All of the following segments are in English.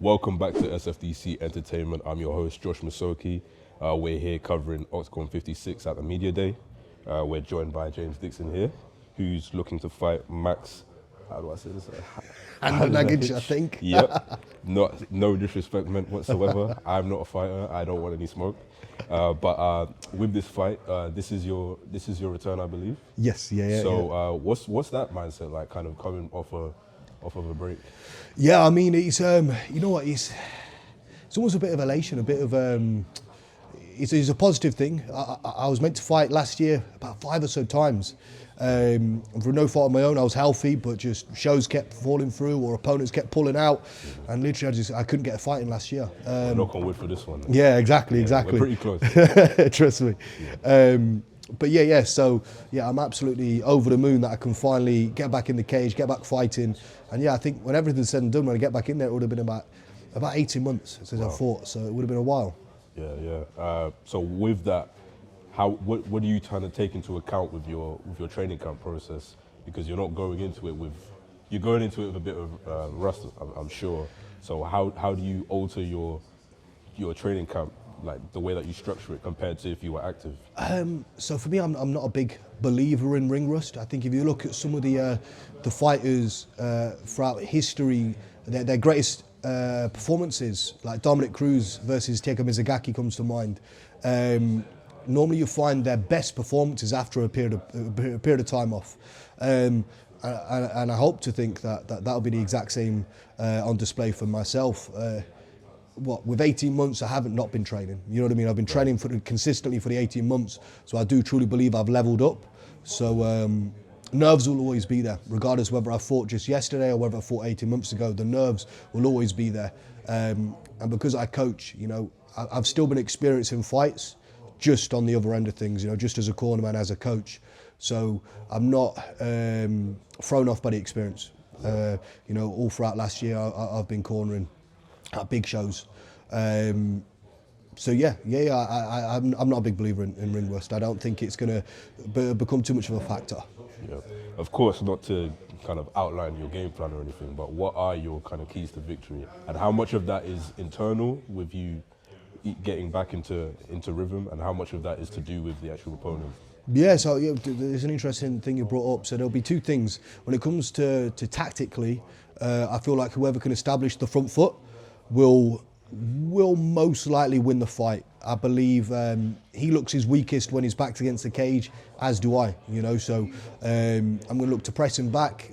Welcome back to SFDC Entertainment. I'm your host, Josh Musoke. We're here covering Okatgon 56 at the Media Day. We're joined by James Dixon here, who's looking to fight Max, how do I say this? Handanagic, I think. Yep. No disrespect meant whatsoever. I'm not a fighter. I don't want any smoke. But with this fight, this is your return, I believe. Yes, yeah. So what's that mindset like, kind of coming off of a break? Yeah, I mean, it's you know what, it's almost a bit of elation, a bit of it's a positive thing. I was meant to fight last year about 5 or so times. For no fault of my own, I was healthy, but just shows kept falling through or opponents kept pulling out, and literally I couldn't get a fight in last year. Knock on wood for this one. Yeah, exactly. We're pretty close. Trust me. Yeah. But yeah. So yeah, I'm absolutely over the moon that I can finally get back in the cage, get back fighting, and yeah, I think when everything's said and done, when I get back in there, it would have been about 18 months since I fought, so it would have been a while. Yeah. So with that, what do you kind of take into account with your training camp process? Because you're not going into it with a bit of rust, I'm sure. So how do you alter your training camp, like the way that you structure it compared to if you were active? So for me, I'm not a big believer in ring rust. I think if you look at some of the fighters throughout history, their greatest performances, like Dominic Cruz versus Taiko Mizugaki comes to mind. Normally you find their best performances after a period of time off. And I hope to think that'll be the exact same on display for myself. With 18 months, I haven't not been training. You know what I mean? I've been training consistently for the 18 months, so I do truly believe I've leveled up. So nerves will always be there, regardless whether I fought just yesterday or whether I fought 18 months ago. The nerves will always be there. And because I coach, you know, I've still been experiencing fights, just on the other end of things, you know, just as a cornerman, as a coach. So I'm not thrown off by the experience. You know, all throughout last year, I've been cornering at big shows. So I'm not a big believer in ring rust. I don't think it's going to become too much of a factor. Yeah. Of course, not to kind of outline your game plan or anything, but what are your kind of keys to victory? And how much of that is internal with you getting back into rhythm, and how much of that is to do with the actual opponent? Yeah, so there's an interesting thing you brought up. So there'll be two things. When it comes to tactically, I feel like whoever can establish the front foot will most likely win the fight. I believe he looks his weakest when he's backed against the cage, as do I, you know, so I'm going to look to press him back.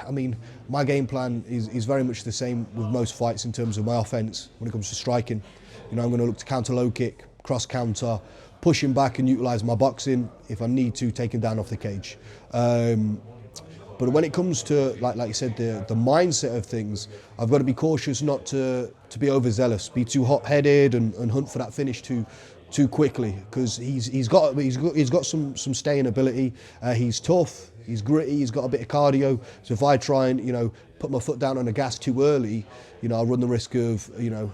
I mean, my game plan is very much the same with most fights in terms of my offence when it comes to striking. You know, I'm going to look to counter low kick, cross counter, push him back and utilise my boxing. If I need to, take him down off the cage. But when it comes to, like you said, the mindset of things, I've got to be cautious not to be overzealous, be too hot-headed and hunt for that finish too quickly, because he's got some staying ability. He's tough, he's gritty, he's got a bit of cardio. So if I try and, you know, put my foot down on the gas too early, you know, I'll run the risk of, you know,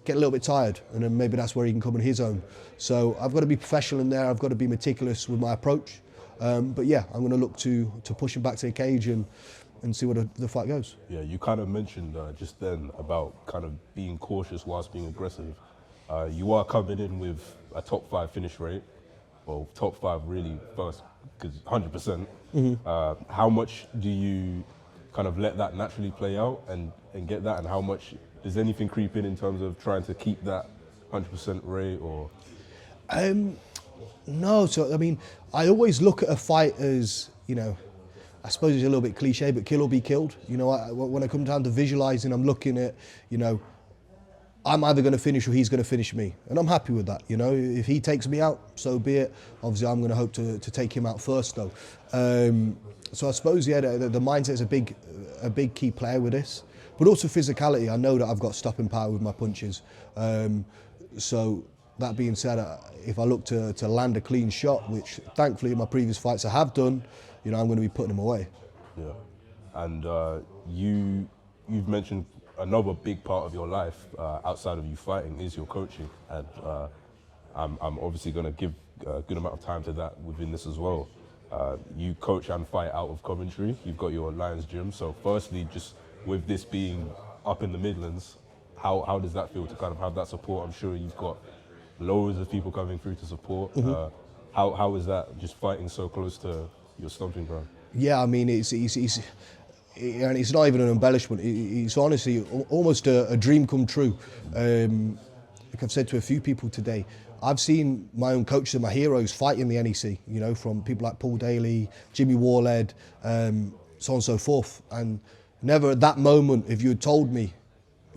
get a little bit tired, and then maybe that's where he can come in his own. So I've got to be professional in there. I've got to be meticulous with my approach. But yeah, I'm going to look to push him back to the cage and see where the fight goes. Yeah, you kind of mentioned just then about kind of being cautious whilst being aggressive. You are coming in with a top 5 finish rate, well, top 5 really first, because 100%. Mm-hmm. How much do you kind of let that naturally play out and get that, and how much does anything creep in terms of trying to keep that 100% rate, or? No, so I mean, I always look at a fight as, you know, I suppose it's a little bit cliche, but kill or be killed. You know, when I come down to visualising, I'm looking at, you know, I'm either going to finish or he's going to finish me, and I'm happy with that. You know, if he takes me out, so be it. Obviously, I'm going to hope to take him out first, though. So I suppose, yeah, the mindset is a big key player with this. But also physicality. I know that I've got stopping power with my punches. So that being said, if I look to land a clean shot, which thankfully in my previous fights I have done, you know, I'm going to be putting them away. Yeah, and you've mentioned another big part of your life outside of you fighting is your coaching, and I'm obviously going to give a good amount of time to that within this as well. You coach and fight out of Coventry. You've got your Lions gym. So firstly, just with this being up in the Midlands, how does that feel to kind of have that support? I'm sure you've got loads of people coming through to support. How is that, just fighting so close to your stomping ground? Yeah, I mean, and it's not even an embellishment. It's honestly almost a dream come true. Like I've said to a few people today, I've seen my own coaches and my heroes fight in the NEC, you know, from people like Paul Daly, Jimmy Warled, so on and so forth. And never at that moment, if you had told me,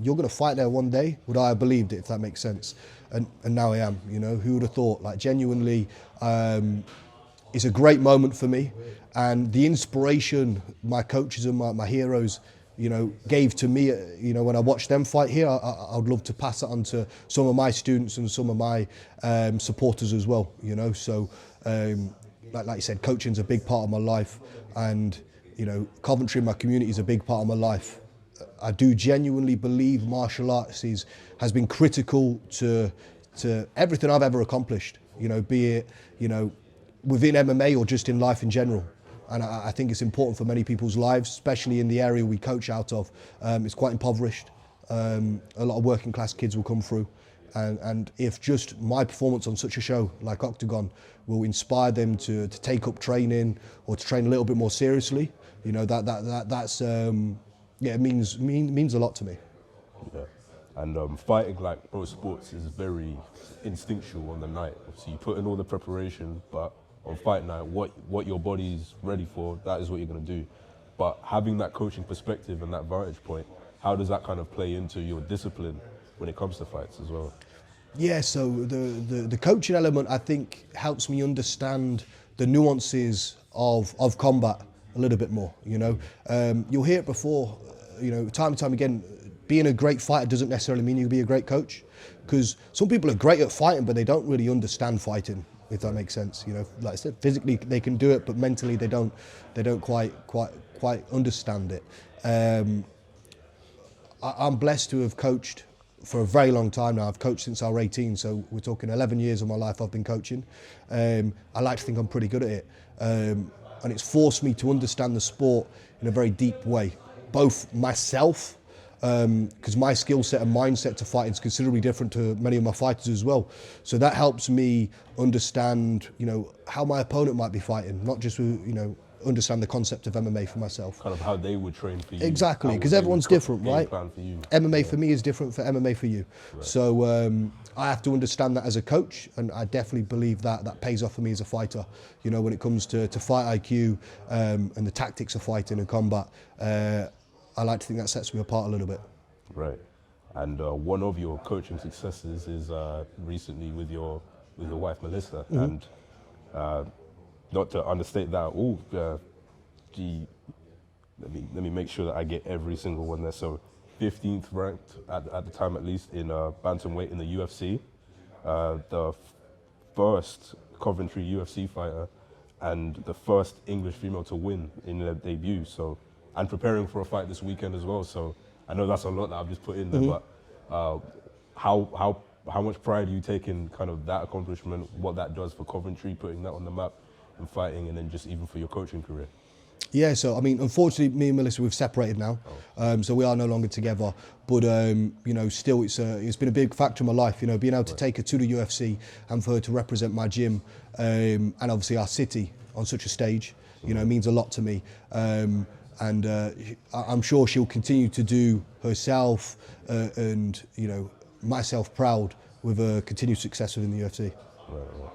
you're going to fight there one day, would I have believed it, if that makes sense? And now I am, you know, who would have thought? Like, genuinely, it's a great moment for me. And the inspiration my coaches and my heroes, you know, gave to me, you know, when I watched them fight here, I would love to pass that on to some of my students and some of my supporters as well, you know. So, like you said, coaching's a big part of my life, and, you know, Coventry, my community, is a big part of my life. I do genuinely believe martial arts has been critical to everything I've ever accomplished, you know, be it, you know, within MMA or just in life in general. And I think it's important for many people's lives, especially in the area we coach out of. It's quite impoverished. A lot of working class kids will come through. And if just my performance on such a show like Okatgon will inspire them to take up training or to train a little bit more seriously, you know, that's it means a lot to me. Yeah. And fighting like pro sports is very instinctual on the night. So you put in all the preparation, but on fight night, what your body's ready for, that is what you're going to do. But having that coaching perspective and that vantage point, how does that kind of play into your discipline when it comes to fights as well? Yeah, so the coaching element, I think, helps me understand the nuances of combat a little bit more, you know. You'll hear it before, you know, time and time again, being a great fighter doesn't necessarily mean you'll be a great coach, because some people are great at fighting, but they don't really understand fighting, if that makes sense. You know, like I said, physically they can do it, but mentally they don't quite understand it. I'm blessed to have coached for a very long time now. I've coached since I was 18, so we're talking 11 years of my life I've been coaching. I like to think I'm pretty good at it. And it's forced me to understand the sport in a very deep way, both myself, because my skill set and mindset to fighting is considerably different to many of my fighters as well. So that helps me understand, you know, how my opponent might be fighting, not just, you know, understand the concept of MMA for myself. Kind of how they would train for you. Exactly, because everyone's different, right? For you. MMA for me is different for MMA for you. Right. So I have to understand that as a coach, and I definitely believe that pays off for me as a fighter. You know, when it comes to fight IQ and the tactics of fighting and combat, I like to think that sets me apart a little bit. Right. And one of your coaching successes is recently with your wife Melissa, and not to understate that at all, let me make sure that I get every single one there. So 15th ranked at the time, at least, in Bantamweight in the UFC, the first Coventry UFC fighter, and the first English female to win in their debut. So, and preparing for a fight this weekend as well. So I know that's a lot that I've just put in there, but how much pride do you take in kind of that accomplishment, what that does for Coventry, putting that on the map and fighting, and then just even for your coaching career? Yeah, so I mean, unfortunately, me and Melissa, we've separated now, so we are no longer together. But you know, still, it's been a big factor in my life. You know, being able to take her to the UFC and for her to represent my gym and obviously our city on such a stage, you know, means a lot to me. And I'm sure she'll continue to do herself and, you know, myself proud with her continued success within the UFC. Right.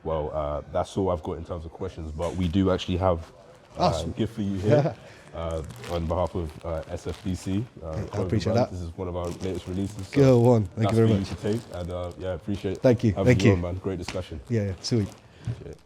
Well, that's all I've got in terms of questions, but we do actually have a gift for you here on behalf of SFDC. I appreciate that. This is one of our latest releases. So go on. Thank you very much. That's for you to take, and yeah, appreciate Thank you. having Thank you you. on, man. Great discussion. Yeah, sweet. Appreciate it.